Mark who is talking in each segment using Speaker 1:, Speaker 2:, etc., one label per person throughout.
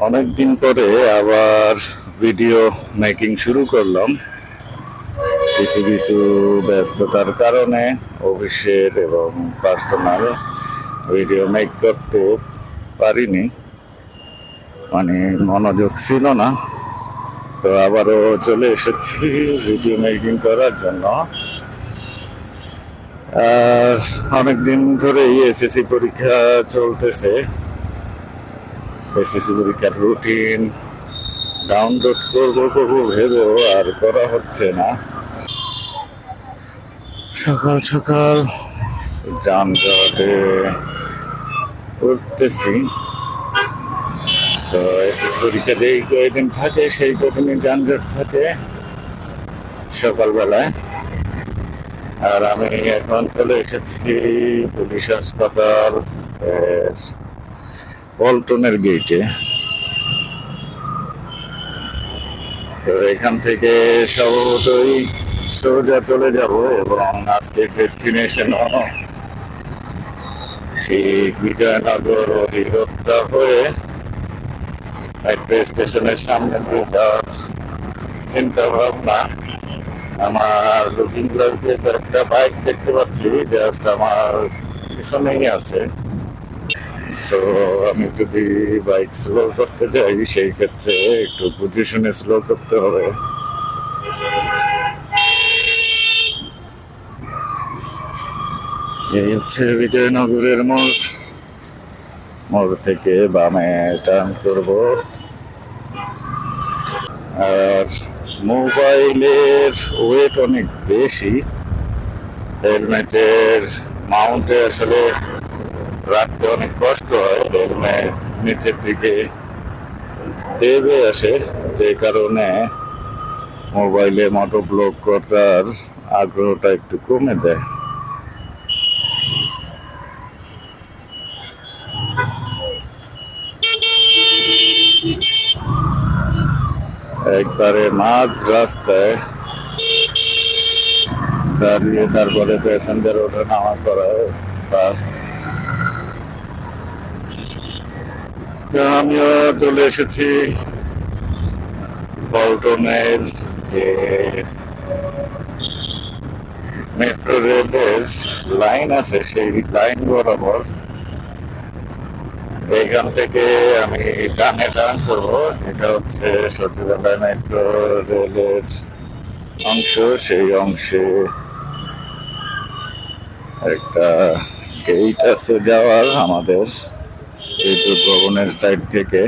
Speaker 1: অনেক দিন পরে আবার ভিডিও মেকিং শুরু করলাম। কিছু কিছু ব্যস্ততার কারণে অফিসের এবং পার্সোনাল ভিডিও মেক করতে পারিনি, মানে মনোযোগ ছিল না। তো আবারও চলে এসেছি ভিডিও মেকিং করার জন্য। আর অনেকদিন ধরেই এসএসসি পরীক্ষা চলতেছে। এসএসসি পরীক্ষার রুটিন ডাউনলোড করবো ভেবেও আর করা হচ্ছে না। সকাল সকাল যানজটে পড়তেছি। তো এসএসসি পরীক্ষা যেই কয়েকদিন থাকে সেই কদিনই যানজট থাকে সকালবেলায়। আর আমি এখন চলে এসেছি পুলিশ হাসপাতাল পল্টনের গেটে। তো এখান থেকে স্বভাবতই সোজা চলে যাব এবং আজকে ডেস্টিনেশনও ঠিক বিজয়নগর অধিরোধটা হয়ে একটা স্টেশনের সামনে দিয়ে যাওয়ার চিন্তা ভাবনা। আমার লুকিং গ্লাস দিয়ে একটা বাইক দেখতে পাচ্ছি, জাস্ট আমার পিছনেই আছে। সো আমি যদি বাইক স্লো করতে যাই সেই ক্ষেত্রে একটু পজিশনে স্লো করতে হবে। এই হচ্ছে বিজয়নগরের মোড়। মোড় থেকে বামে টার্ন করব। আর মোবাইলের ওয়েট অনেক বেশি, হেলমেটের মাউন্টে আসলে রাখতে অনেক কষ্ট হয়। হেলমেট নিচের দিকে দেবে আসে, যে কারণে মোবাইলে মোটর ব্লক করার আগ্রহটা একটু কমে যায়। একবারে মাঝ রাস্তায় দাঁড়িয়ে তারপরে প্যাসেঞ্জার ওঠা নামা করা বাস। তো আমিও চলে এসেছি পল্টনের যে মেট্রো রেলের লাইন আছে সেই লাইন বরাবর। এইখান থেকে আমি ডানে টার্ন করবো। এটা হচ্ছে সচিবালয় মেট্রো রেলের অংশ। সেই অংশে একটা গেট আছে যাওয়ার আমাদের বিদ্যুৎ ভবনের সাইড থেকে।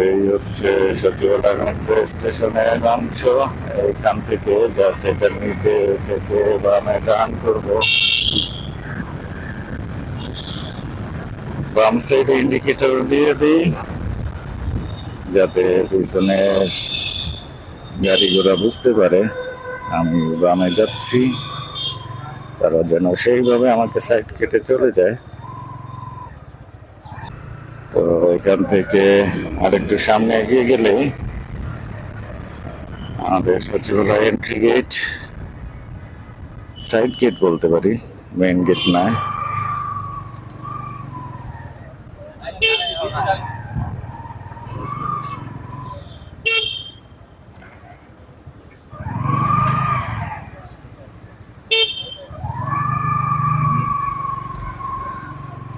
Speaker 1: এই হচ্ছে সচিবালয় মেট্রো স্টেশনের অংশ। এইখান থেকে জাস্ট এটার নিচে থেকে বামে টার্ন করবো। বাম সাইডে ইন্ডিকেটর দিয়ে দিই যাতে পিছনে গাড়ি ঘোড়া বুঝতে পারে আমি বামে যাচ্ছি, তারা যেন সেইভাবে আমাকে সাইড কেটে চলে যায়। তো এখান থেকে আরেকটু সামনে এগিয়ে গেলে আমাদের সচিবালয় এন্ট্রি গেট, সাইড গেট বলতে পারি, মেইন গেট না।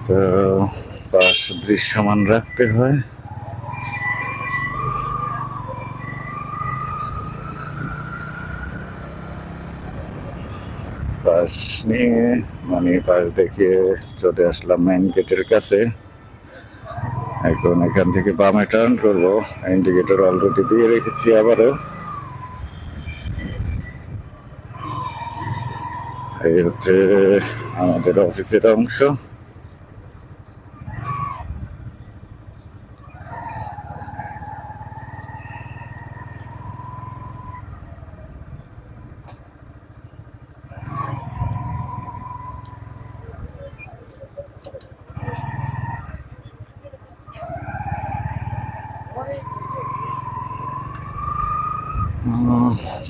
Speaker 1: তো পাশ দৃশ্যমান রাখতে হয়। পাশ নিয়ে মানে পাশ দেখিয়ে চলে আসলাম মেইন গেটের কাছে। এখন এখান থেকে বামে টার্ন করবো। ইন্ডিকেটর অলরেডি দিয়ে রেখেছি আবারও। এই হচ্ছে আমাদের অফিসের অংশ।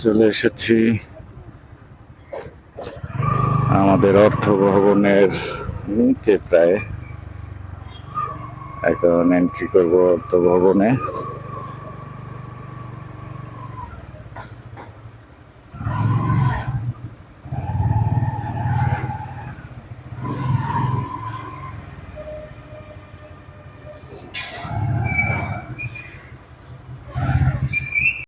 Speaker 1: চলে এসেছি আমাদের অর্থ ভবনের নিচে প্রায় এখন এন্ট্রি করবো অর্থ ভবনে।